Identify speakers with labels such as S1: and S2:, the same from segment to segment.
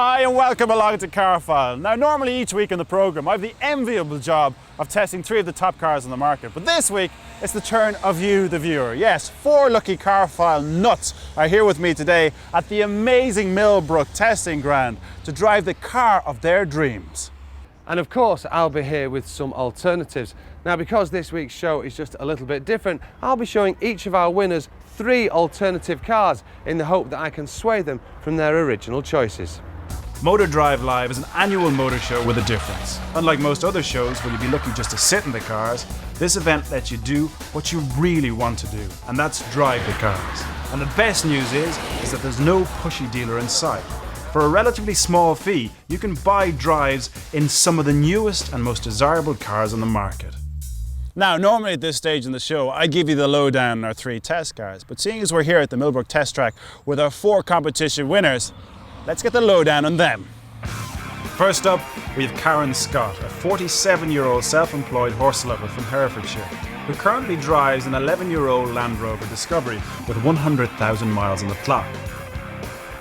S1: Hi and welcome along to Carfile. Now normally each week in the programme I have the enviable job of testing 3 of the top cars on the market, but this week it's the turn of you, the viewer. Yes, 4 lucky Carfile nuts are here with me today at the amazing Millbrook Testing Ground to drive the car of their dreams.
S2: And of course I'll be here with some alternatives. Now because this week's show is just a little bit different, I'll be showing each of our winners 3 alternative cars in the hope that I can sway them from their original choices.
S1: Motor Drive Live is an annual motor show with a difference. Unlike most other shows where you'd be looking just to sit in the cars, this event lets you do what you really want to do, and that's drive the cars. And the best news is that there's no pushy dealer in sight. For a relatively small fee, you can buy drives in some of the newest and most desirable cars on the market. Now, normally at this stage in the show, I give you the lowdown on our 3 test cars, but seeing as we're here at the Millbrook Test Track with our 4 competition winners, let's get the lowdown on them. First up, we have Karen Scott, a 47-year-old self-employed horse lover from Herefordshire, who currently drives an 11-year-old Land Rover Discovery with 100,000 miles on the clock.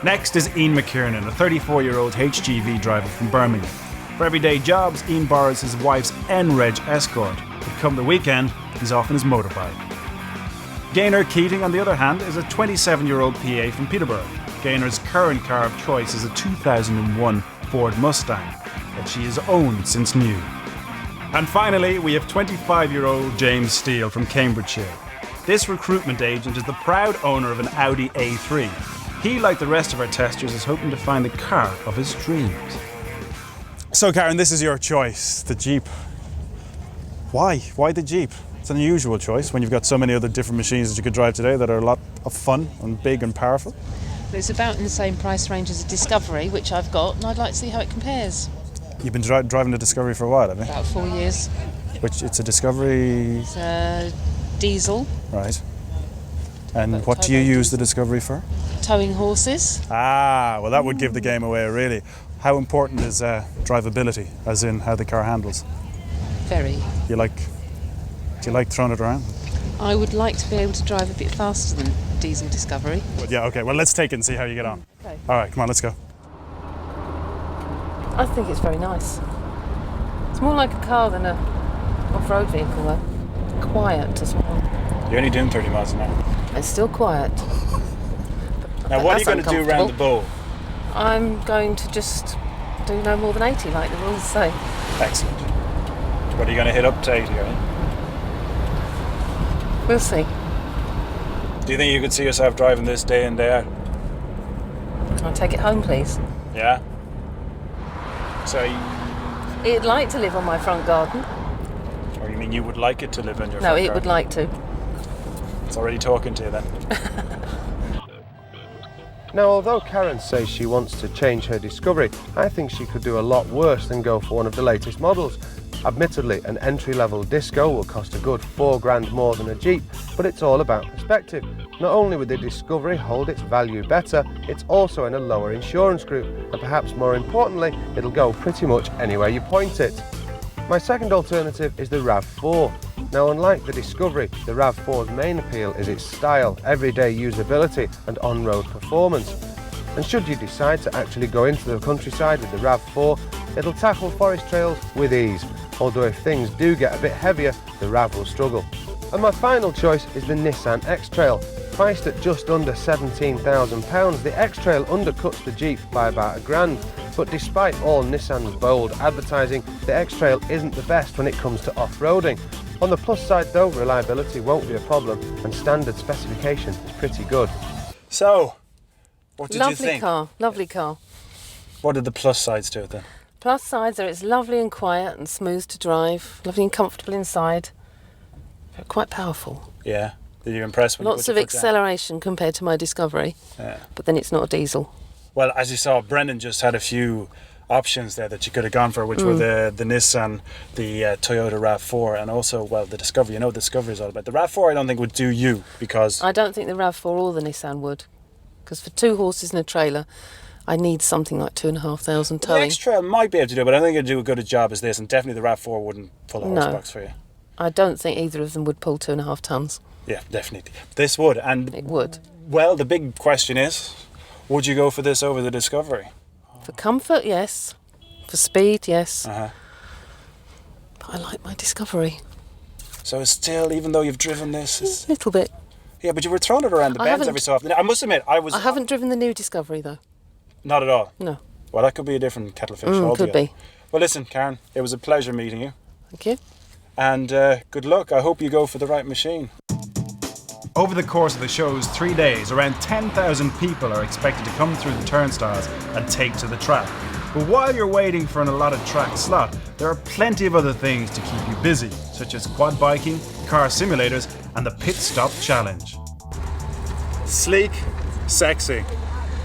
S1: Next is Ian McKiernan, a 34-year-old HGV driver from Birmingham. For everyday jobs, Ian borrows his wife's N-Reg Escort, but come the weekend, he's off on his motorbike. Gainor Keating, on the other hand, is a 27-year-old PA from Peterborough. Gainor's current car of choice is a 2001 Ford Mustang that she has owned since new. And finally, we have 25-year-old James Steele from Cambridgeshire. This recruitment agent is the proud owner of an Audi A3. He, like the rest of our testers, is hoping to find the car of his dreams. So Karen, this is your choice, the Jeep. Why? Why the Jeep? It's an unusual choice when you've got so many other different machines that you could drive today that are a lot of fun and big and powerful.
S3: It's about in the same price range as a Discovery, which I've got, and I'd like to see how it compares.
S1: You've been driving the Discovery for a while, have you?
S3: About 4 years.
S1: Which, it's a Discovery...
S3: It's a diesel.
S1: Right. And what do you use the Discovery for?
S3: Towing horses.
S1: Ah, well that would give the game away, really. How important is drivability, as in how the car handles?
S3: Very.
S1: Do you like throwing it around?
S3: I would like to be able to drive a bit faster than diesel Discovery.
S1: Well, yeah, okay, well let's take it and see how you get on.
S3: Okay.
S1: All right, come on, let's go.
S3: I think it's very nice. It's more like a car than a off-road vehicle though. Quiet as well.
S1: You're only doing 30 miles an hour.
S3: It's still quiet.
S1: Now what are you going to do around the bowl?
S3: I'm going to just do no more than 80 like the rules say.
S1: Excellent. What are you going to hit up to 80, are you?
S3: We'll see.
S1: Do you think you could see yourself driving this day in, day out?
S3: Can I take it home, please?
S1: Yeah. So
S3: It'd like to live on my front garden.
S1: Or you mean you would like it to live in your front
S3: No, it
S1: garden?
S3: would like to.
S1: It's already talking to you then.
S2: Now although Karen says she wants to change her Discovery, I think she could do a lot worse than go for one of the latest models. Admittedly, an entry-level Disco will cost a good $4,000 more than a Jeep, but it's all about perspective. Not only would the Discovery hold its value better, it's also in a lower insurance group, and perhaps more importantly, it'll go pretty much anywhere you point it. My second alternative is the RAV4. Now unlike the Discovery, the RAV4's main appeal is its style, everyday usability and on-road performance. And should you decide to actually go into the countryside with the RAV4, it'll tackle forest trails with ease. Although if things do get a bit heavier, the RAV will struggle. And my final choice is the Nissan X-Trail. Priced at just under £17,000, the X-Trail undercuts the Jeep by about £1,000. But despite all Nissan's bold advertising, the X-Trail isn't the best when it comes to off-roading. On the plus side though, reliability won't be a problem and standard specification is pretty good.
S1: So, what did you think?
S3: Lovely car.
S1: What are the plus sides to it then?
S3: Plus sides are it's lovely and quiet and smooth to drive, lovely and comfortable inside. But quite powerful.
S1: Yeah. Did you impress when you put
S3: Lots of
S1: your foot down?
S3: acceleration compared to my Discovery.
S1: Yeah.
S3: But then it's not a diesel.
S1: Well, as you saw, Brendan just had a few options there that you could have gone for, which were the Nissan, the Toyota RAV4, and also, well, the Discovery. You know what the Discovery is all about. The RAV4 I don't think would do you, because...
S3: I don't think the RAV4 or the Nissan would. Because for 2 horses and a trailer, I need something like 2,500 towing.
S1: The X-Trail might be able to do it, but I don't think it'd do a good a job as this, and definitely the RAV4 wouldn't pull a horse box for you.
S3: I don't think either of them would pull 2.5 tonnes.
S1: Yeah, definitely. This would, and...
S3: It would.
S1: Well, the big question is, would you go for this over the Discovery?
S3: For comfort, yes. For speed, yes.
S1: Uh-huh.
S3: But I like my Discovery.
S1: So still, even though you've driven this, it's...
S3: A little bit.
S1: Yeah, but you were throwing it around the bends every so often. I must admit, I
S3: haven't driven the new Discovery, though.
S1: Not at all?
S3: No.
S1: Well, that could be a different kettle of fish altogether.
S3: Could be.
S1: Well, listen, Karen, it was a pleasure meeting you.
S3: Thank you.
S1: And good luck. I hope you go for the right machine. Over the course of the show's 3 days, around 10,000 people are expected to come through the turnstiles and take to the track. But while you're waiting for an allotted track slot, there are plenty of other things to keep you busy, such as quad biking, car simulators, and the pit stop challenge. Sleek, sexy,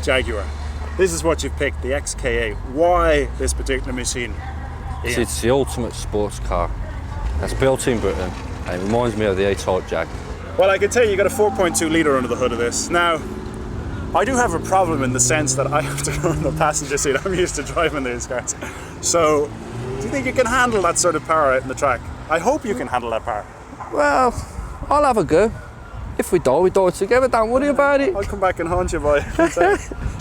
S1: Jaguar. This is what you've picked, the XK8. Why this particular machine?
S4: It's the ultimate sports car. That's built in Britain, and it reminds me of the A-Type Jag.
S1: Well, I can tell you got a 4.2 litre under the hood of this. Now, I do have a problem in the sense that I have to go in the passenger seat. I'm used to driving these cars. So, do you think you can handle that sort of power out in the track? I hope you can handle that power.
S4: Well, I'll have a go. If we die together, don't worry about it.
S1: I'll come back and haunt you, boy.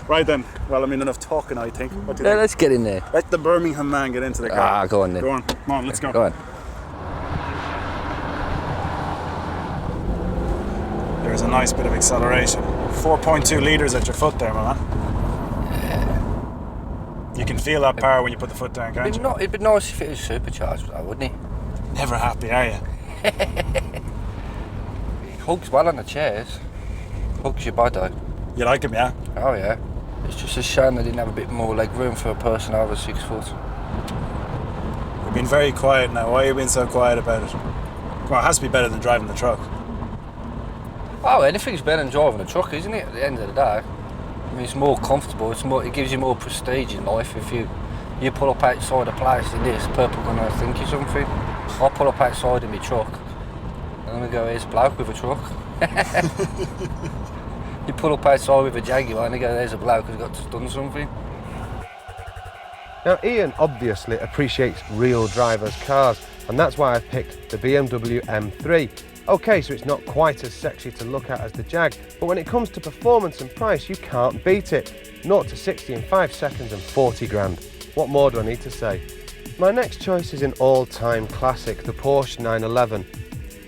S1: Right then. Well, I mean, enough talking, I think. What do you think?
S4: Let's get in there.
S1: Let the Birmingham man get into the car.
S4: Go on then.
S1: Go on. Come on, let's go.
S4: Go on.
S1: There's a nice bit of acceleration. 4.2 litres at your foot there, my man. You can feel that power when you put the foot down, can't you?
S4: It'd be nice if it was supercharged, though, wouldn't it?
S1: Never happy, are you?
S4: It hugs well on the chairs. Hugs your body.
S1: You like him, yeah?
S4: Oh yeah. It's just a shame they didn't have a bit more leg room for a person over 6 foot.
S1: You've been very quiet now. Why are you being so quiet about it? Well, it has to be better than driving the truck.
S4: Oh, anything's better than driving a truck, isn't it? At the end of the day, I mean, it's more comfortable. It gives you more prestige in life. If you pull up outside a place in this, people are gonna think you're something. I pull up outside in my truck, and I go, "Here's a bloke with a truck." You pull up outside with a Jaguar, and they go, "There's a bloke who's done something."
S2: Now, Ian obviously appreciates real drivers' cars, and that's why I've picked the BMW M3. Okay, so it's not quite as sexy to look at as the Jag, but when it comes to performance and price, you can't beat it. 0 to 60 in 5 seconds and 40 grand. What more do I need to say? My next choice is an all-time classic, the Porsche 911.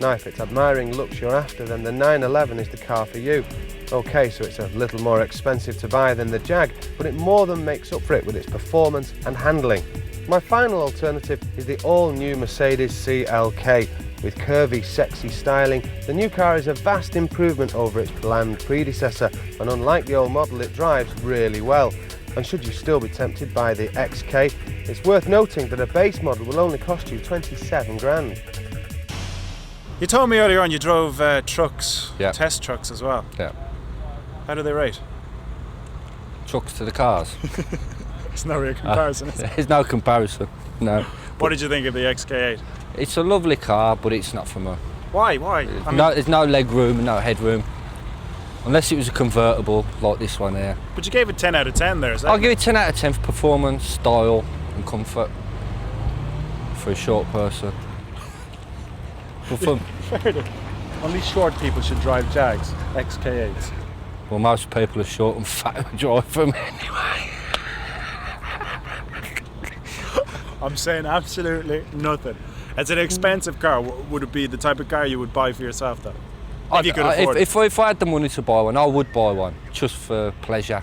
S2: Now, if it's admiring looks you're after, then the 911 is the car for you. Okay, so it's a little more expensive to buy than the Jag, but it more than makes up for it with its performance and handling. My final alternative is the all-new Mercedes CLK. With curvy, sexy styling, the new car is a vast improvement over its bland predecessor, and unlike the old model, it drives really well. And should you still be tempted by the XK, it's worth noting that a base model will only cost you 27 grand.
S1: You told me earlier on you drove trucks,
S4: Yeah.
S1: test trucks as well.
S4: Yeah.
S1: How do they rate?
S4: Trucks to the cars.
S1: It's no real comparison, is it?
S4: There's no comparison. No.
S1: What did you think of the XK8?
S4: It's a lovely car, but it's not for me.
S1: Why? I mean,
S4: There's no leg room, no headroom. Unless it was a convertible like this one here.
S1: but you gave it 10 out of 10 there, is that?
S4: I'll give it 10 out of 10 for performance, style and comfort for a short person. But for,
S1: Fair enough. Only short people should drive Jags, XK8s.
S4: well, most people are short and fat who drive them anyway.
S1: I'm saying absolutely nothing. It's an expensive car. Would it be the type of car you would buy for yourself, though? If you could afford it.
S4: If I had the money to buy one, I would buy one, just for pleasure,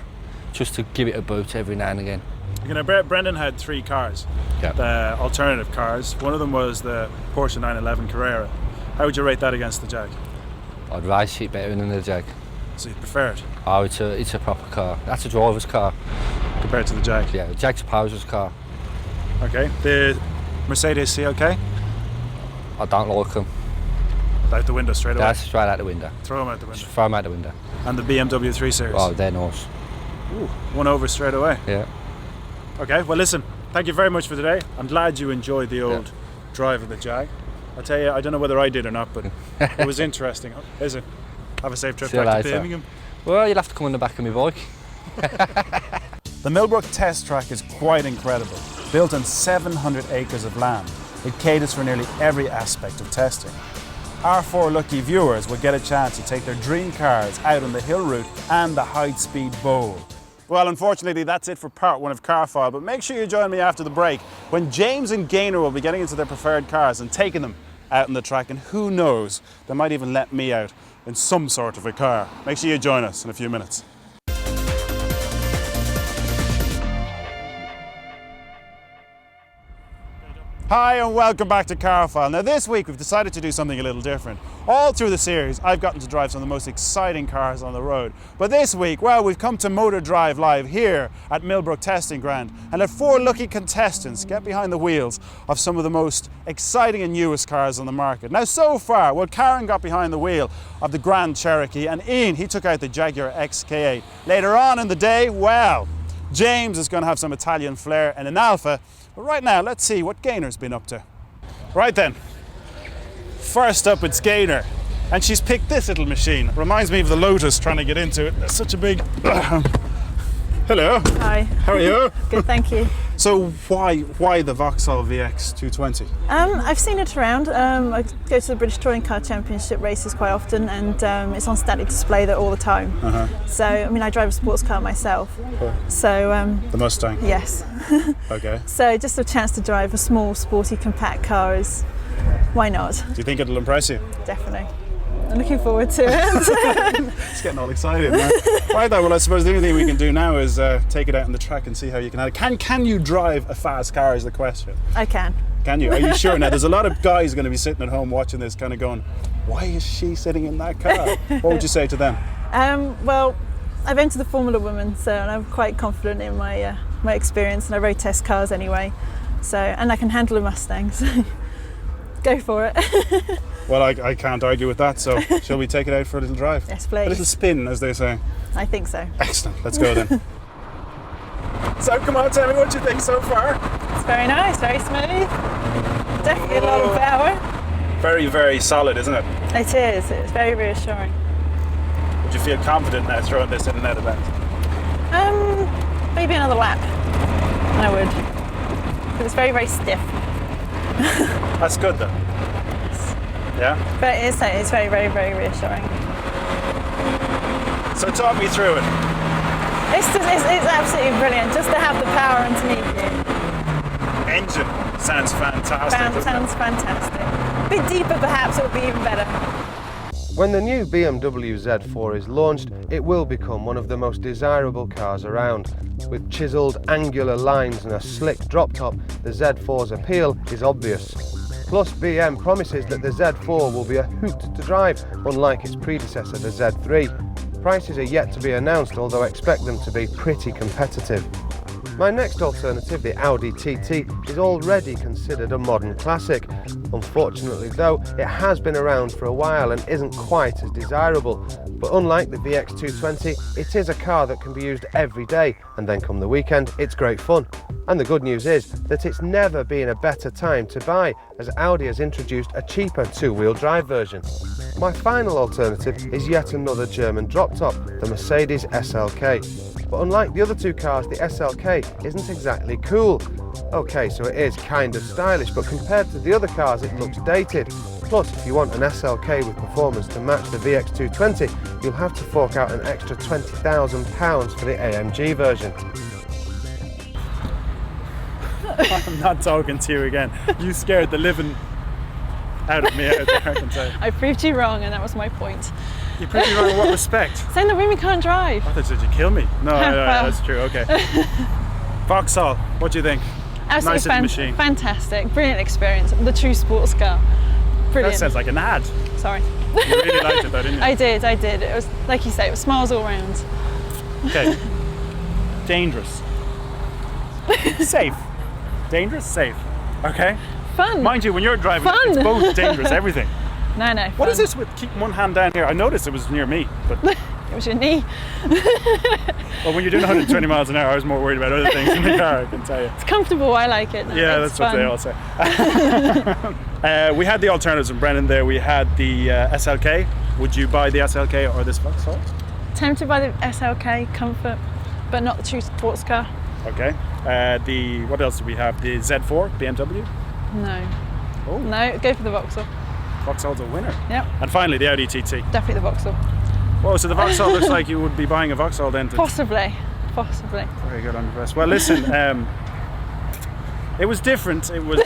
S4: just to give it a boot every now and again.
S1: You know, Brendan had 3 cars,
S4: Yeah.
S1: the alternative cars. One of them was the Porsche 911 Carrera. How would you rate that against the Jag?
S4: I'd race it better than the Jag.
S1: So you prefer it
S4: Oh, it's a proper car. That's a driver's car.
S1: compared to the Jag?
S4: Yeah, the Jag's a poser's car.
S1: Okay. The Mercedes CLK?
S4: I don't like them.
S1: Out the window straight away.
S4: That's straight out the window.
S1: Throw them out the
S4: Just
S1: window.
S4: throw them out the window.
S1: And the BMW 3 Series?
S4: Oh, they're nice.
S1: Ooh, one over straight away.
S4: Yeah.
S1: Okay, well listen, thank you very much for today. I'm glad you enjoyed the old drive of the Jag. I tell you, I don't know whether I did or not, but it was interesting. Is it? Have a safe trip
S4: See you
S1: back to
S4: later.
S1: Birmingham.
S4: Well, you'll have to come on the back of my bike.
S1: The Millbrook Test Track is quite incredible. Built on 700 acres of land, it caters for nearly every aspect of testing. Our 4 lucky viewers will get a chance to take their dream cars out on the hill route and the high-speed bowl. Well, unfortunately, that's it for part 1 of Carfile, but make sure you join me after the break when James and Gainor will be getting into their preferred cars and taking them out on the track, and who knows, they might even let me out in some sort of a car. Make sure you join us in a few minutes. Hi and welcome back to Carfile. Now this week we've decided to do something a little different. All through the series I've gotten to drive some of the most exciting cars on the road. But this week, well, we've come to Motor Drive Live here at Millbrook Testing Ground and let 4 lucky contestants get behind the wheels of some of the most exciting and newest cars on the market. Now so far, well, Karen got behind the wheel of the Grand Cherokee and Ian, he took out the Jaguar XK8. Later on in the day, well, James is going to have some Italian flair and an Alpha. But right now, let's see what Gainor's been up to. Right then, first up it's Gainor, and she's picked this little machine. It reminds me of the Lotus trying to get into it. There's such a big... Hello.
S5: Hi.
S1: How are you?
S5: Good, thank you.
S1: So why the Vauxhall VX 220?
S5: I've seen it around. I go to the British Touring Car Championship races quite often, and it's on static display there all the time. So, I mean, I drive a sports car myself. So
S1: The Mustang?
S5: yes.
S1: Okay.
S5: So just a chance to drive a small, sporty, compact car is, why not?
S1: Do you think it'll impress you?
S5: Definitely. I'm looking forward to it.
S1: It's getting all excited now. Right then, well, I suppose the only thing we can do now is take it out on the track and see how you can have it. Can you drive a fast car is the question.
S5: I can.
S1: Can you? Are you sure? Now, there's a lot of guys going to be sitting at home watching this kind of going, why is she sitting in that car? What would you say to them?
S5: Well, I've entered the Formula Woman, so and I'm quite confident in my my experience, and I road test cars anyway. So, and I can handle a Mustang, so go for it.
S1: Well, I can't argue with that, so shall we take it out for a little drive?
S5: Yes, please.
S1: A little spin, as they say.
S5: I think so.
S1: Excellent, let's go then. So come on, tell me what you think so far.
S5: It's very nice, very smooth. Definitely a lot of power.
S1: Very, very solid, isn't it?
S5: It is. It's very reassuring.
S1: Would you feel confident now throwing this in and out of bounds?
S5: Maybe another lap. I would. But it's very, very stiff.
S1: That's good though. Yeah?
S5: But it's very, very, very reassuring.
S1: So talk me through it.
S5: It's absolutely brilliant just to have the power underneath you.
S1: Engine sounds fantastic.
S5: Sounds fantastic. A bit deeper perhaps, it would be even better.
S2: When the new BMW Z4 is launched, it will become one of the most desirable cars around. With chiselled angular lines and a slick drop top, the Z4's appeal is obvious. Plus, BM promises that the Z4 will be a hoot to drive, unlike its predecessor, the Z3. Prices are yet to be announced, although I expect them to be pretty competitive. My next alternative, the Audi TT, is already considered a modern classic. Unfortunately though, it has been around for a while and isn't quite as desirable. But unlike the VX220, it is a car that can be used every day, and then come the weekend, it's great fun. And the good news is that it's never been a better time to buy, as Audi has introduced a cheaper 2-wheel drive version. My final alternative is yet another German drop top, the Mercedes SLK. But unlike the other 2 cars, the SLK isn't exactly cool. Okay, so it is kind of stylish, but compared to the other cars it looks dated. Plus, if you want an SLK with performance to match the VX220, you'll have to fork out an extra £20,000 for the AMG version.
S1: I'm not talking to you again. You scared the living out of me out there, I can say.
S5: I proved you wrong, and that was my point.
S1: You proved me wrong in what respect?
S5: Saying that women can't drive.
S1: I thought you said you'd kill me. No,
S5: Well.
S1: that's true, okay. Vauxhall, what do you think?
S5: Absolutely
S1: Nice little machine.
S5: Fantastic, brilliant experience. The true sports car. Brilliant.
S1: That sounds like an ad.
S5: Sorry.
S1: You really liked it though, didn't you?
S5: I did. It was, like you say, it was smiles all round.
S1: Okay. Dangerous. Safe. Dangerous, safe. Okay?
S5: Fun.
S1: Mind you, when you're driving,
S5: Fun.
S1: it's both dangerous, everything.
S5: No.
S1: What
S5: fun.
S1: is this with keeping one hand down here? I noticed it was near me, but
S5: It was your knee.
S1: well, when you're doing 120 miles an hour, I was more worried about other things in the car, I can tell you.
S5: It's comfortable. I like it. No,
S1: Yeah,
S5: it's
S1: that's
S5: fun.
S1: what they all say. We had the alternatives from Brendan there. We had the SLK. Would you buy the SLK or this Vauxhall?
S5: Tempted by the SLK, comfort, but not the true sports car.
S1: Okay. What else do we have? The Z4 BMW.
S5: No.
S1: Oh.
S5: No, go for the Vauxhall.
S1: Vauxhall's a winner.
S5: Yep,
S1: And finally, the Audi TT.
S5: definitely the Vauxhall.
S1: Oh, so the Vauxhall looks like you would be buying a Vauxhall then.
S5: Possibly. Possibly.
S1: Very good under press. Well, listen, it was different. It was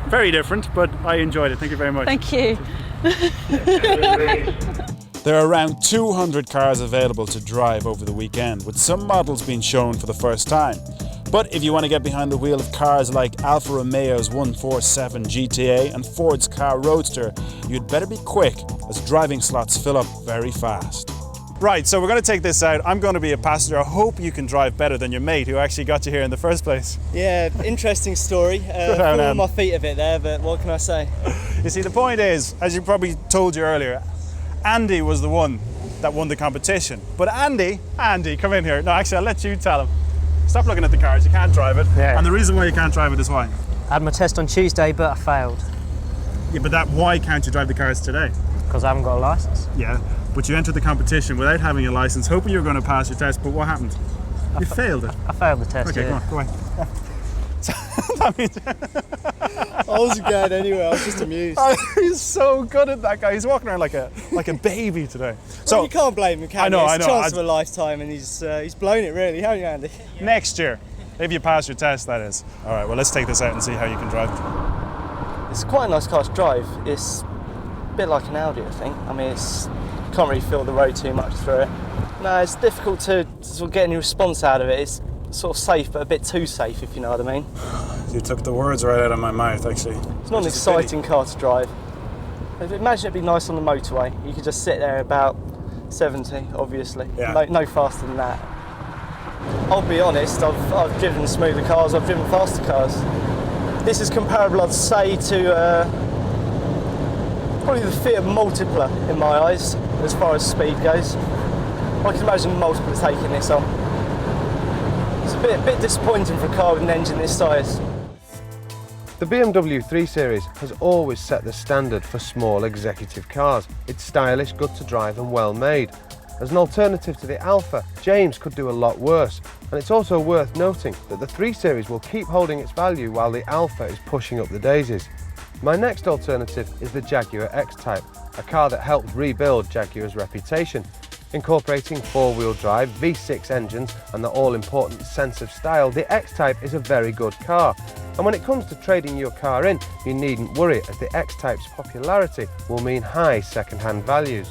S1: very different, but I enjoyed it. Thank you very much.
S5: Thank you.
S1: There are around 200 cars available to drive over the weekend, with some models being shown for the first time. But if you want to get behind the wheel of cars like Alfa Romeo's 147 GTA and Ford's car Roadster, you'd better be quick, as driving slots fill up very fast. Right, so we're going to take this out. I'm going to be a passenger. I hope you can drive better than your mate who actually got you here in the first place.
S6: Yeah, interesting story. Falling on my feet a bit there, but what can I say?
S1: You see, the point is, as you probably told you earlier, Andy was the one that won the competition. But Andy, come in here. No, actually, I'll let you tell him. Stop looking at the cars, you can't drive it.
S6: Yeah.
S1: And the reason why you can't drive it is why?
S6: I had my test on Tuesday, but I failed.
S1: Yeah, but why can't you drive the cars today?
S6: Because I haven't got a licence.
S1: Yeah, but you entered the competition without having a licence, hoping you were going to pass your test, but what happened? You failed it.
S6: I failed the test,
S1: Okay,
S6: yeah.
S1: go on. So, that means
S6: I wasn't going anywhere, I was just amused.
S1: he's so good at that guy. He's walking around like a baby today. So
S6: Well, you can't blame him, can you?
S1: I
S6: It's
S1: know.
S6: a chance of a lifetime, and he's blown it really, haven't you, Andy?
S1: Next year, if you pass your test, that is. All right, well, let's take this out and see how you can drive it.
S6: It's quite a nice car to drive. It's a bit like an Audi, I think. I mean, can't really feel the road too much through it. No, it's difficult to sort of get any response out of it. It's sort of safe, but a bit too safe, if you know what I mean.
S1: You took the words right out of my mouth, actually.
S6: It's not an exciting car to drive. Imagine it'd be nice on the motorway. You could just sit there about 70, obviously.
S1: Yeah.
S6: No faster than that. I'll be honest, I've driven smoother cars, I've driven faster cars. This is comparable, I'd say, to probably the Fiat Multipla in my eyes, as far as speed goes. I can imagine Multipla taking this on. It's a bit disappointing for a car with an engine this size.
S2: The BMW 3 Series has always set the standard for small executive cars. It's stylish, good to drive and well made. As an alternative to the Alfa, James could do a lot worse, and it's also worth noting that the 3 Series will keep holding its value while the Alfa is pushing up the daisies. My next alternative is the Jaguar X-Type, a car that helped rebuild Jaguar's reputation. Incorporating four-wheel drive, V6 engines and the all-important sense of style, the X-Type is a very good car. And when it comes to trading your car in, you needn't worry, as the X-Type's popularity will mean high second-hand values.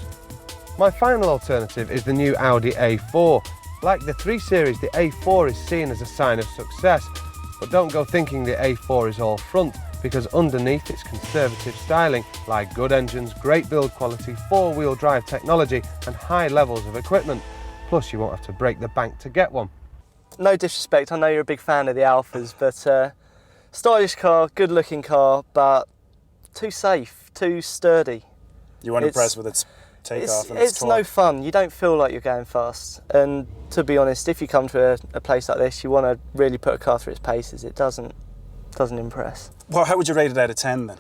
S2: My final alternative is the new Audi A4. Like the 3 Series, the A4 is seen as a sign of success, but don't go thinking the A4 is all front, because underneath its conservative styling lie good engines, great build quality, four-wheel drive technology and high levels of equipment. Plus you won't have to break the bank to get one.
S6: No disrespect, I know you're a big fan of the Alphas, but stylish car, good looking car, but too safe, too sturdy.
S1: You weren't impressed with its takeoff and
S6: it's no fun. You don't feel like you're going fast. And to be honest, if you come to a place like this, you want to really put a car through its paces. It doesn't impress.
S1: Well, how would you rate it out of 10 then?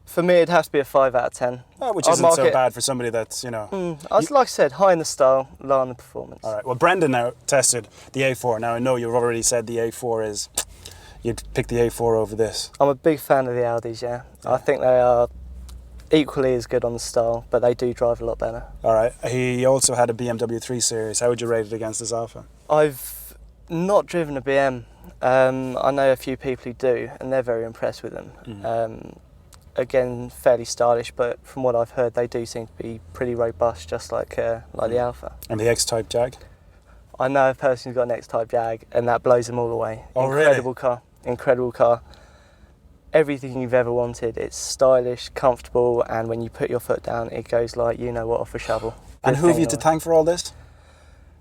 S6: For me, it'd have to be a 5 out of 10.
S1: Oh, which isn't so bad for somebody that's, you know...
S6: Like I said, high in the style, low in the performance.
S1: All right, well, Brendan now tested the A4. Now, I know you've already said the A4 is... You'd pick the A4 over this.
S6: I'm a big fan of the Audis, yeah. I think they are equally as good on the style, but they do drive a lot better.
S1: All right, he also had a BMW 3 Series. How would you rate it against his Alfa?
S6: I've not driven a BM. I know a few people who do, and they're very impressed with them. Again, fairly stylish, but from what I've heard, they do seem to be pretty robust, just like the Alfa.
S1: And the X-Type Jag?
S6: I know a person who's got an X-Type Jag, and that blows them all away.
S1: Oh,
S6: incredible
S1: really?
S6: car, incredible car. Everything you've ever wanted. It's stylish, comfortable, and when you put your foot down, it goes like you know what off a shovel.
S1: And
S6: Good
S1: who have
S6: thing,
S1: you to thank for all this?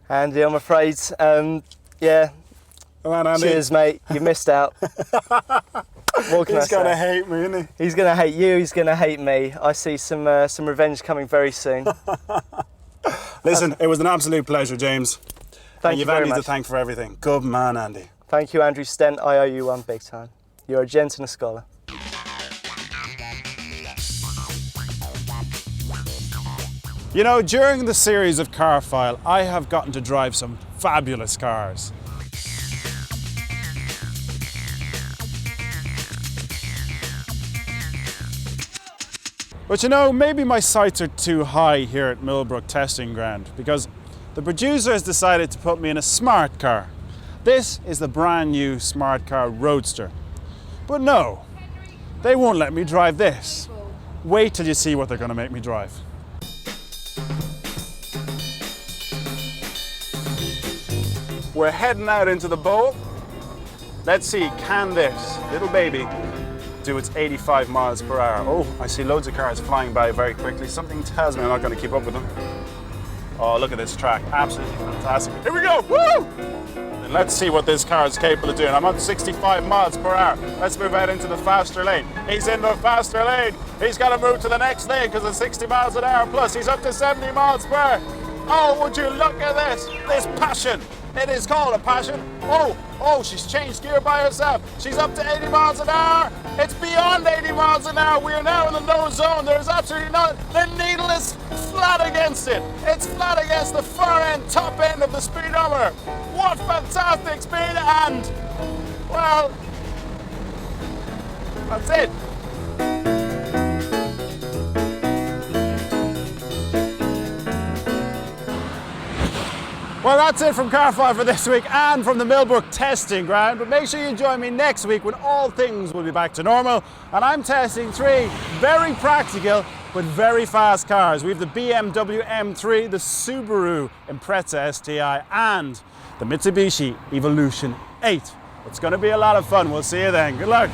S6: Andy, I'm afraid, yeah.
S1: Come on, Andy.
S6: Cheers, mate. You missed out. What can I
S1: He's going to
S6: say?
S1: hate me, isn't he?
S6: He's going to hate you. He's going to hate me. I see some revenge coming very soon.
S1: Listen, it was an absolute pleasure, James.
S6: Thank you very
S1: Andy
S6: much.
S1: to thank for everything. Good man, Andy.
S6: Thank you, Andrew Stent. I owe you one big time. You're a gent and a scholar.
S1: You know, during the series of Car File, I have gotten to drive some fabulous cars. But you know, maybe my sights are too high here at Millbrook Testing Ground, because The producer has decided to put me in a smart car. This is the brand new smart car Roadster. But no, they won't let me drive this. Wait till you see what they're going to make me drive. We're heading out into the bowl. Let's see, can this little baby do its 85 miles per hour? Oh, I see loads of cars flying by very quickly. Something tells me I'm not going to keep up with them. Oh, look at this track, absolutely fantastic. Here we go, woo! And let's see what this car is capable of doing. I'm on 65 miles per hour. Let's move out into the faster lane. He's in the faster lane. He's got to move to the next lane because it's 60 miles an hour plus. He's up to 70 miles per hour. Oh, would you look at this? This passion. It is called a passion. Oh, she's changed gear by herself. She's up to 80 miles an hour. It's beyond 80 miles an hour. We are now in the no zone. There's absolutely nothing. The needle is flat against it. It's flat against the far end, top end of the speedometer. What fantastic speed, and, well, that's it. Well, that's it from Car 5 for this week and from the Millbrook Testing Ground. But make sure you join me next week when all things will be back to normal. And I'm testing 3 very practical but very fast cars. We have the BMW M3, the Subaru Impreza STI, and the Mitsubishi Evolution 8. It's going to be a lot of fun. We'll see you then. Good luck.